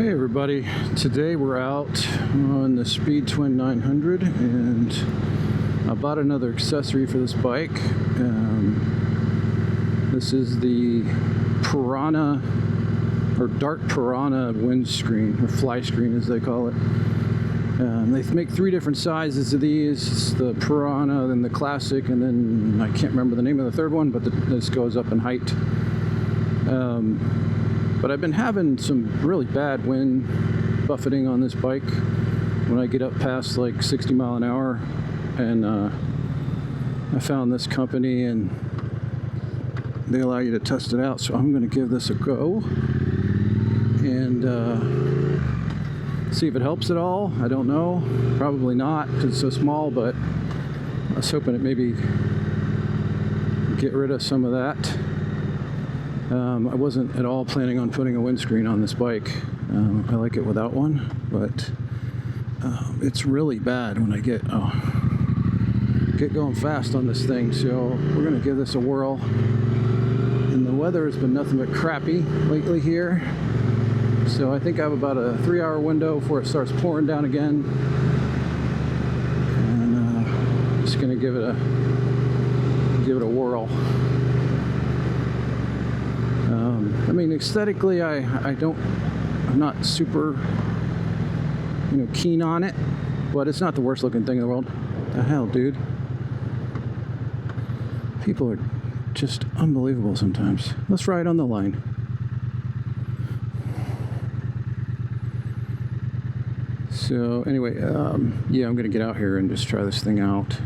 Hey everybody, today we're out on the Speed Twin 900 and I bought another accessory for this bike. This is the Piranha, or Dark Piranha windscreen, or Flyscreen as they call it. They make three different sizes of these. It's the Piranha, then the Classic, and then I can't remember the name of the third one, but this goes up in height. But I've been having some really bad wind buffeting on this bike when I get up past like 60 mile an hour, and I found this company and they allow you to test it out, so I'm going to give this a go and see if it helps at all. I don't know, probably not because it's so small, but I was hoping it maybe get rid of some of that. I wasn't at all planning on putting a windscreen on this bike. I like it without one, but it's really bad when I get going fast on this thing. So we're gonna give this a whirl. And the weather has been nothing but crappy lately here. So I think I have about a 3-hour window before it starts pouring down again. And just gonna give it a whirl. I mean, aesthetically, I'm not super, keen on it, but it's not the worst looking thing in the world. The hell, dude. People are just unbelievable sometimes. Let's ride on the line. So anyway, yeah, I'm gonna get out here and just try this thing out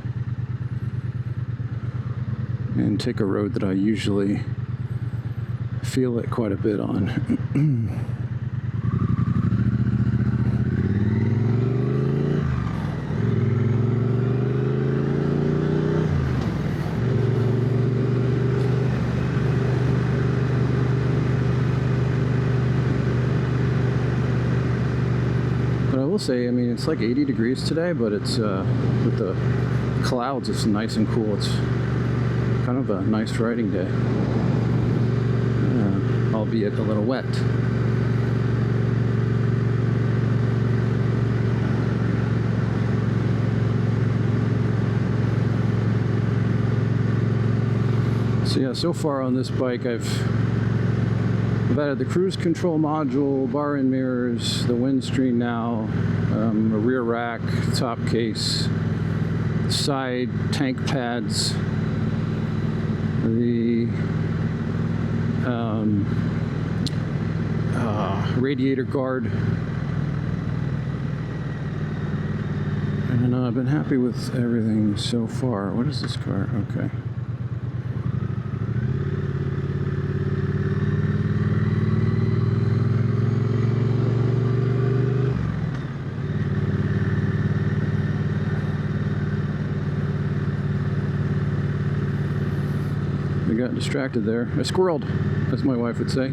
and take a road that I usually feel it quite a bit on. But I will say, I mean, it's like 80 degrees today, but it's with the clouds, it's nice and cool. It's kind of a nice riding day. Albeit a little wet. So yeah, so far on this bike I've added the cruise control module, bar and mirrors, the windscreen now, a rear rack, top case, side tank pads, the radiator guard, and I've been happy with everything so far. What is this car? Okay. I got distracted there. I squirreled, as my wife would say.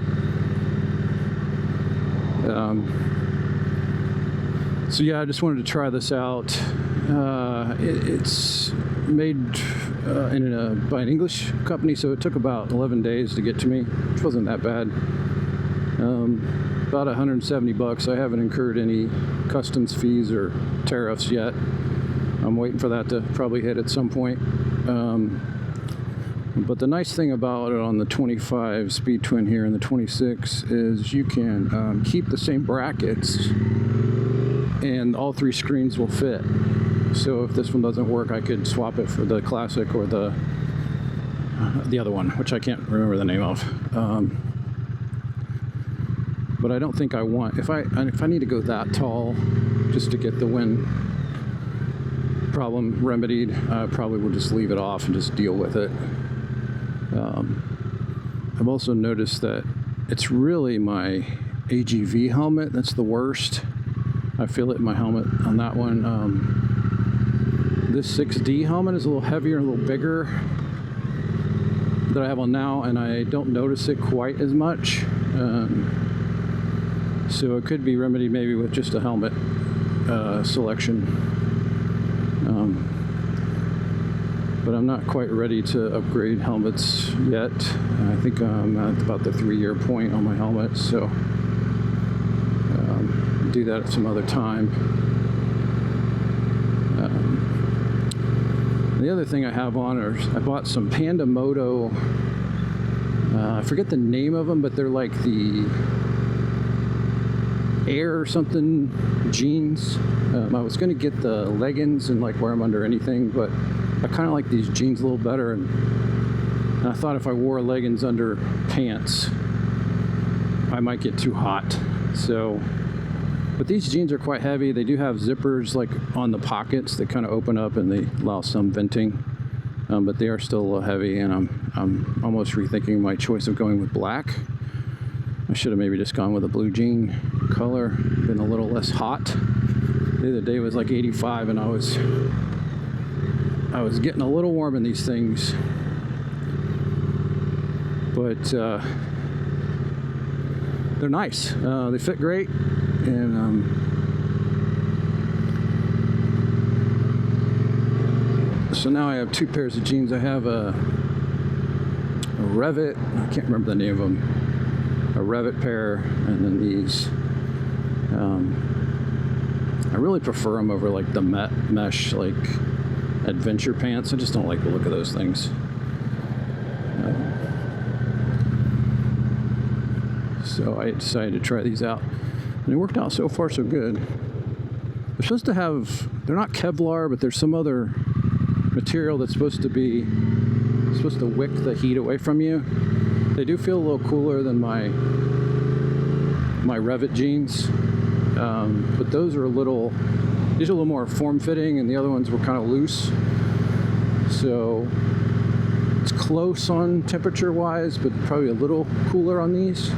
So yeah, I just wanted to try this out. It's made by an English company, so it took about 11 days to get to me, which wasn't that bad. About $170. I haven't incurred any customs fees or tariffs yet. I'm waiting for that to probably hit at some point. But the nice thing about it on the 25 Speed Twin here and the 26 is you can keep the same brackets and all three screens will fit. So if this one doesn't work, I could swap it for the Classic or the other one, which I can't remember the name of. But I don't think I want, if I need to go that tall just to get the wind problem remedied, I probably will just leave it off and just deal with it. I've also noticed that it's really my AGV helmet that's the worst. I feel it in my helmet on that one. This 6D helmet is a little heavier, a little bigger that I have on now, and I don't notice it quite as much. So it could be remedied maybe with just a helmet selection. But I'm not quite ready to upgrade helmets yet. I think I'm at about the 3-year point on my helmet, so Do that at some other time. The other thing I have on are, I bought some Panda Moto, I forget the name of them, but they're like the Air or something jeans. I was going to get the leggings and like wear them under anything, but I kind of like these jeans a little better, and I thought if I wore leggings under pants I might get too hot. So, but these jeans are quite heavy. They do have zippers like on the pockets that kind of open up and they allow some venting, but they are still a little heavy, and I'm almost rethinking my choice of going with black. I should have maybe just gone with a blue jean color, been a little less hot. The other day was like 85 and I was getting a little warm in these things, but they're nice. They fit great, and so now I have two pairs of jeans. I have a Revit, I can't remember the name of them, a Revit pair, and then these. I really prefer them over like the mesh like adventure pants. I just don't like the look of those things. So I decided to try these out, and it worked out so far so good. They're supposed to have, they're not Kevlar, but there's some other material that's supposed to wick the heat away from you. They do feel a little cooler than my Revit jeans, but those are these are a little more form-fitting, and the other ones were kind of loose. So it's close on temperature-wise, but probably a little cooler on these.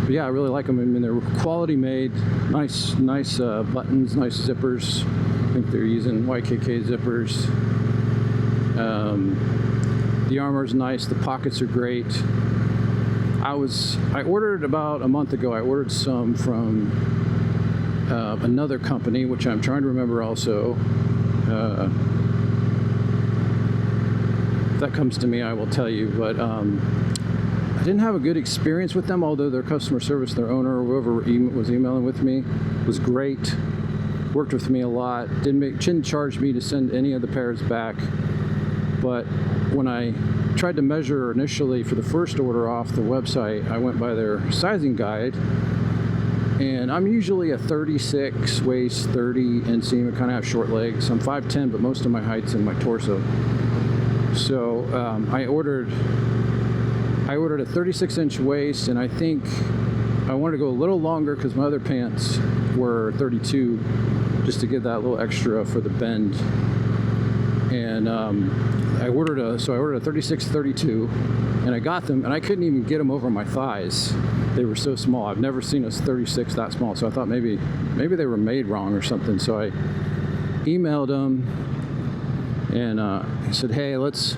But yeah, I really like them. I mean, they're quality made, nice buttons, nice zippers. I think they're using YKK zippers. The armor's nice, the pockets are great. I ordered about a month ago, I ordered some from another company, which I'm trying to remember also. If that comes to me, I will tell you, but I didn't have a good experience with them, although their customer service, their owner, or whoever was emailing with me, was great. Worked with me a lot. Didn't charge me to send any of the pairs back. But when I tried to measure initially for the first order off the website, I went by their sizing guide, and I'm usually a 36 waist, 30 inseam. I kind of have short legs. I'm 5'10", but most of my height's in my torso. So I ordered a 36-inch waist, and I think I wanted to go a little longer because my other pants were 32, just to get that little extra for the bend. And I ordered a 36-32, and I got them, and I couldn't even get them over my thighs. They were so small. I've never seen a 36 that small, so I thought maybe they were made wrong or something. So I emailed them, and I said, hey, let's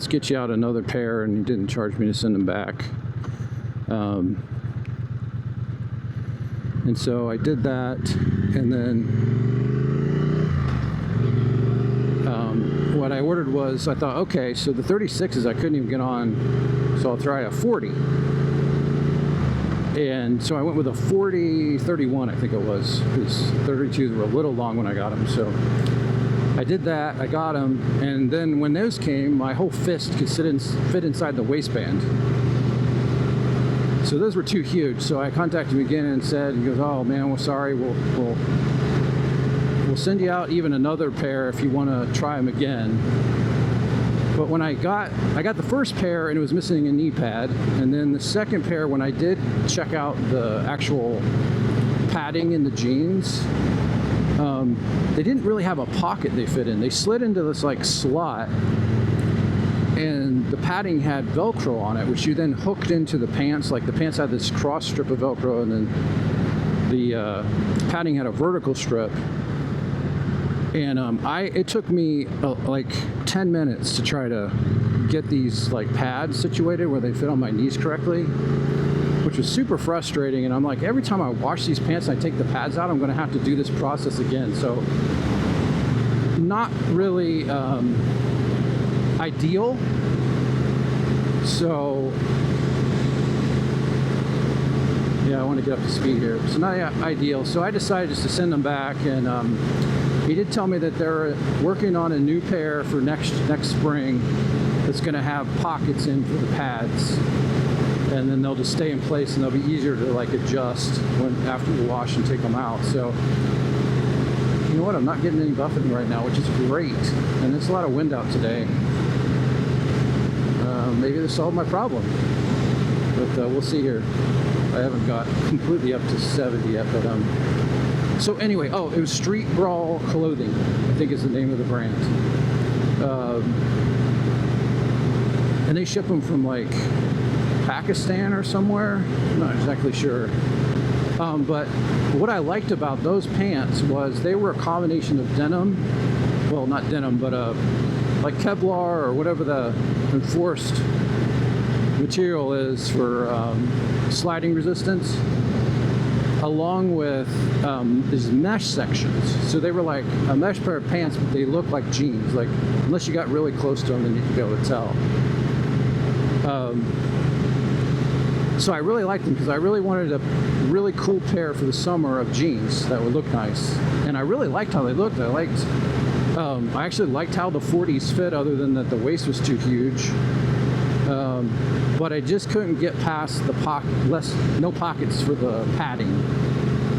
get you out another pair, and he didn't charge me to send them back. And so I did that, and then what I ordered was, I thought, okay, so the 36s I couldn't even get on, so I'll try a 40. And so I went with a 40-31, I think it was, because 32s were a little long when I got them. So I did that, I got them, and then when those came, my whole fist could fit inside the waistband. So those were too huge. So I contacted him again and said, he goes, oh man, we're sorry, we'll send you out even another pair if you want to try them again. But when I got the first pair, and it was missing a knee pad, and then the second pair, when I did check out the actual padding in the jeans, they didn't really have a pocket they fit in. They slid into this like slot, and the padding had Velcro on it, which you then hooked into the pants. Like the pants had this cross strip of Velcro, and then the padding had a vertical strip. And it took me like 10 minutes to try to get these like pads situated where they fit on my knees correctly, which was super frustrating. And I'm like, every time I wash these pants and I take the pads out, I'm going to have to do this process again. So not really ideal. So Yeah, I want to get up to speed here. So not ideal. So I decided just to send them back, and he did tell me that they're working on a new pair for next spring that's going to have pockets in for the pads, and then they'll just stay in place, and they'll be easier to like adjust when after you wash and take them out. So you know what? I'm not getting any buffeting right now, which is great, and it's a lot of wind out today. Maybe this solved my problem, but we'll see here. I haven't got completely up to 70 yet, but so anyway, oh, it was Street Brawl Clothing, I think is the name of the brand. And they ship them from like Pakistan or somewhere. I'm not exactly sure. But what I liked about those pants was they were a combination of denim, well, not denim, but like Kevlar or whatever the enforced material is for sliding resistance, along with these mesh sections. So they were like a mesh pair of pants, but they look like jeans. Like, unless you got really close to them, then you could be able to tell. So I really liked them because I really wanted a really cool pair for the summer of jeans that would look nice. And I really liked how they looked. I actually liked how the 40s fit, other than that the waist was too huge. But I just couldn't get past the no pockets for the padding.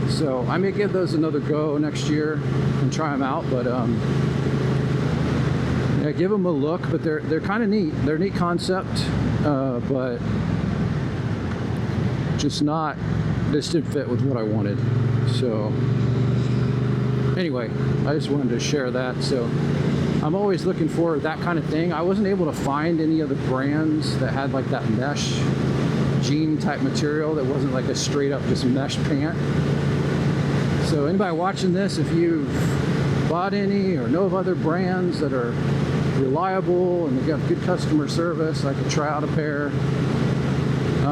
So I may give those another go next year and try them out. But yeah, give them a look. But they're kind of neat. They're a neat concept, but just didn't fit with what I wanted. So anyway, I just wanted to share that. So I'm always looking for that kind of thing. I wasn't able to find any other brands that had like that mesh jean type material that wasn't like a straight up just mesh pant. So anybody watching this, if you've bought any or know of other brands that are reliable and they got good customer service, I could try out a pair,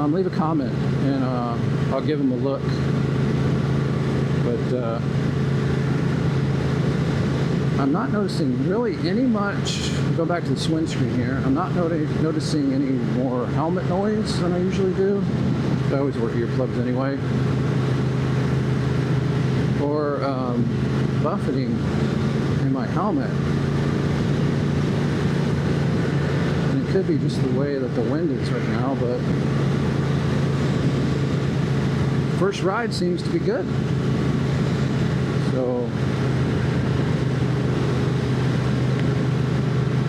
leave a comment and I'll give them a look. But I'm not noticing really go back to the Flyscreen here, I'm not noticing any more helmet noise than I usually do. I always wear earplugs anyway. Or buffeting in my helmet. And it could be just the way that the wind is right now, but first ride seems to be good. So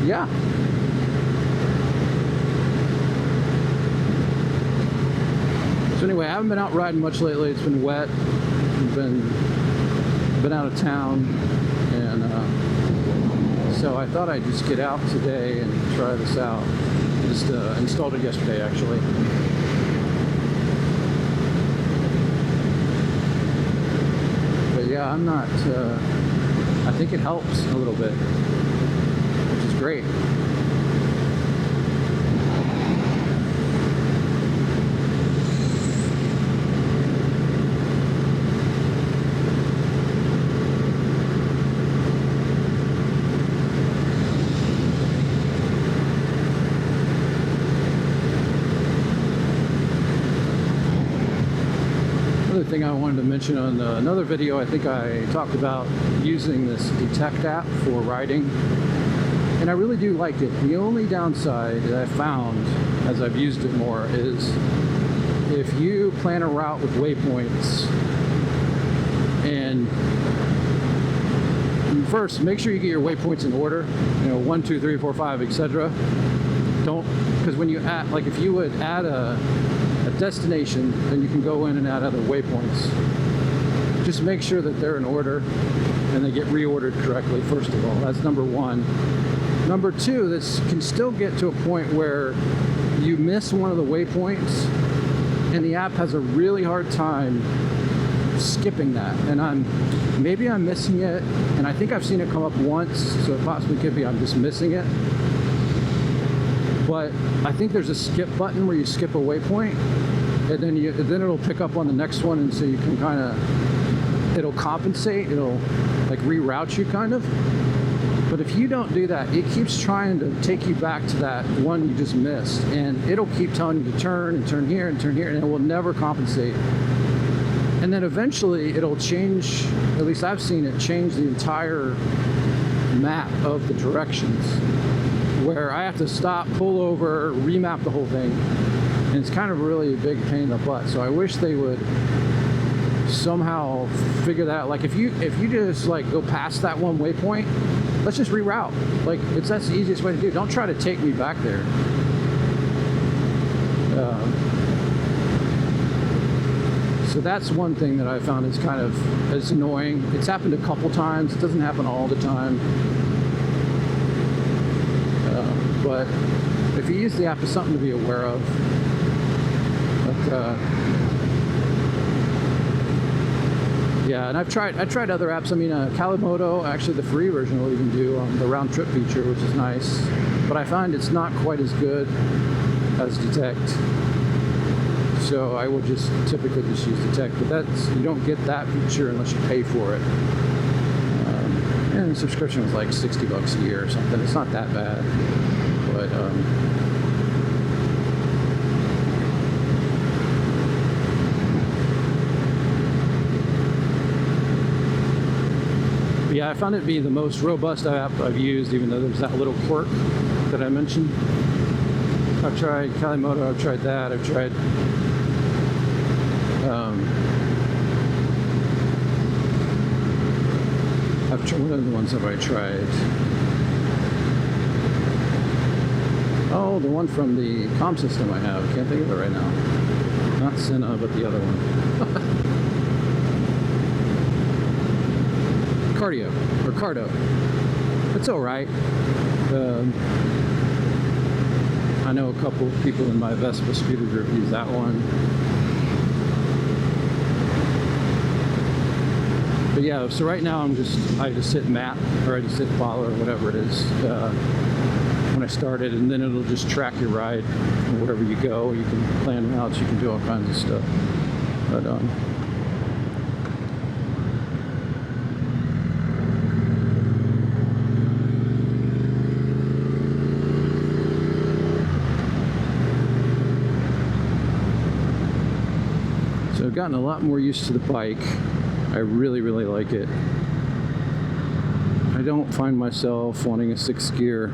yeah. So anyway, I haven't been out riding much lately. It's been wet. I've been out of town, and so I thought I'd just get out today and try this out. Just installed it yesterday, actually. But yeah, I'm not. I think it helps a little bit, which is great. Another thing I wanted to mention on another video, I think I talked about using this Detect app for riding, and I really do like it. The only downside that I found as I've used it more is if you plan a route with waypoints, and first make sure you get your waypoints in order, 1, 2, 3, 4, 5, etc. Because when you add, like if you would add a destination, then you can go in and add other waypoints. Just make sure that they're in order and they get reordered correctly, first of all. That's number one. Number two, this can still get to a point where you miss one of the waypoints and the app has a really hard time skipping that. And maybe I'm missing it, and I think I've seen it come up once, so it possibly could be I'm just missing it. But I think there's a skip button where you skip a waypoint, and then it'll pick up on the next one, and so you can kind of, it'll compensate, it'll like reroute you kind of. But if you don't do that, it keeps trying to take you back to that one you just missed, and it'll keep telling you to turn and turn here and turn here, and it will never compensate. And then eventually it'll change, at least I've seen it change the entire map of the directions, where I have to stop, pull over, remap the whole thing. And it's kind of really a big pain in the butt. So I wish they would somehow figure that out. Like if you just like go past that one waypoint, let's just reroute. Like that's the easiest way to do. Don't try to take me back there. So that's one thing that I found is kind of is annoying. It's happened a couple times. It doesn't happen all the time. But if you use the app, it's something to be aware of. But yeah, and I tried other apps. I mean, Kalimoto, actually the free version will even do the round trip feature, which is nice. But I find it's not quite as good as Detect. So I would just typically just use Detect, but that's, you don't get that feature unless you pay for it. And the subscription was like $60 a year or something. It's not that bad, but yeah, I found it to be the most robust app I've used, even though there's that little quirk that I mentioned. I've tried Kalimoto, I've tried that, I've tried what other ones have I tried? Oh, the one from the comm system I have. I can't think of it right now. Not Cinna, but the other one. Cardo. It's alright. I know a couple of people in my Vespa scooter group use that one. But yeah, so right now I just hit map, or I just hit follow, or whatever it is, when I started, and then it'll just track your ride wherever you go. You can plan routes, you can do all kinds of stuff. But so I've gotten a lot more used to the bike. I really, really like it. I don't find myself wanting a 6th gear.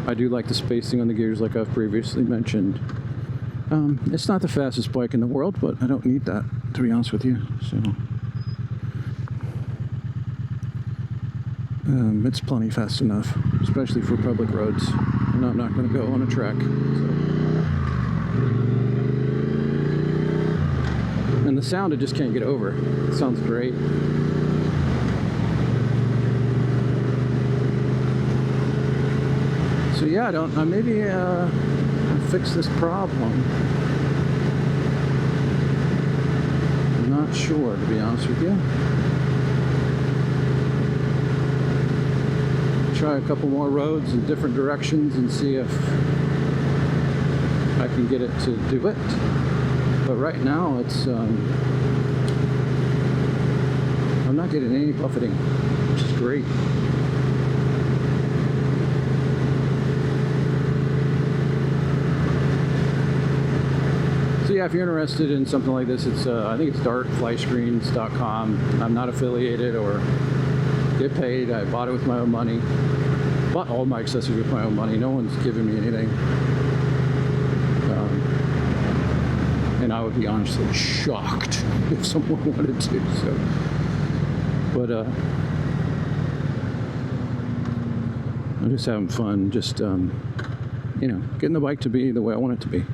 I do like the spacing on the gears, like I've previously mentioned. It's not the fastest bike in the world, but I don't need that, to be honest with you. So it's plenty fast enough, especially for public roads. And I'm not going to go on a track. And the sound I just can't get over. It sounds great. So yeah, maybe I'll fix this problem. I'm not sure, to be honest with you. Try a couple more roads in different directions and see if I can get it to do it. But right now it's I'm not getting any buffeting, which is great. So yeah, if you're interested in something like this, it's I think it's dartflyscreens.com. I'm not affiliated or get paid. I bought it with my own money. Bought all my accessories with my own money. No one's giving me anything. And I would be honestly shocked if someone wanted to. So, but I'm just having fun. Just you know, getting the bike to be the way I want it to be.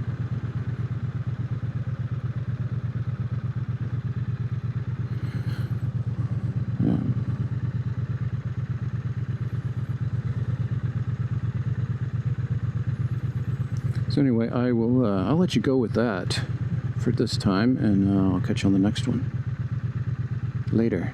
So anyway, I'll let you go with that for this time, and I'll catch you on the next one. Later.